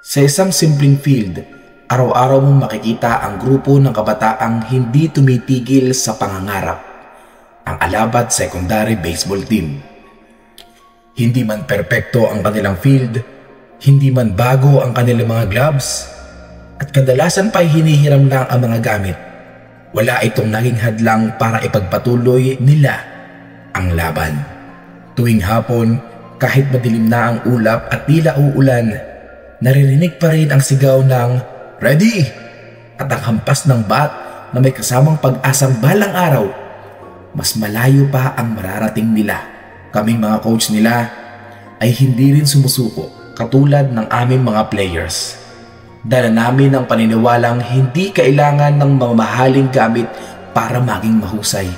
Sa isang simpleng field, araw-araw mong makikita ang grupo ng kabataang hindi tumitigil sa pangangarap. Ang Alabat Secondary Baseball Team. Hindi man perpekto ang kanilang field, hindi man bago ang kanilang mga gloves, at kadalasan pa'y hinihiram lang ang mga gamit. Wala itong naging hadlang para ipagpatuloy nila ang laban. Tuwing hapon, kahit madilim na ang ulap at tila uulan, naririnig pa rin ang sigaw ng "Ready!" at ang hampas ng bat na may kasamang pag-asang balang araw. Mas malayo pa ang mararating nila. Kaming mga coach nila ay hindi rin sumusuko katulad ng aming mga players. Dala namin ang paniniwalang hindi kailangan ng mamahaling gamit para maging mahusay.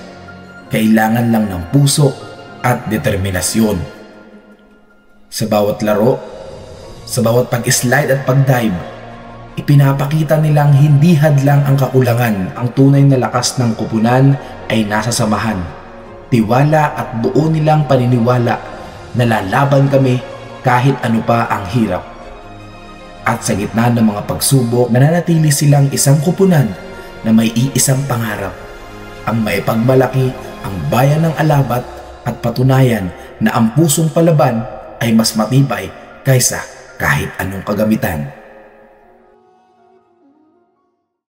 Kailangan lang ng puso at determinasyon. Sa bawat laro, sa bawat pag-slide at pag-dive, ipinapakita nilang hindi hadlang ang kakulangan. Ang tunay na lakas ng koponan ay nasa samahan, tiwala at buo nilang paniniwala na lalaban kami kahit ano pa ang hirap. At sa gitna ng mga pagsubok, nananatili silang isang koponan na may iisang pangarap, ang maipagmalaki ang bayan ng Alabat at patunayan na ang pusong palaban ay mas matibay kaysa kahit anong kagamitan.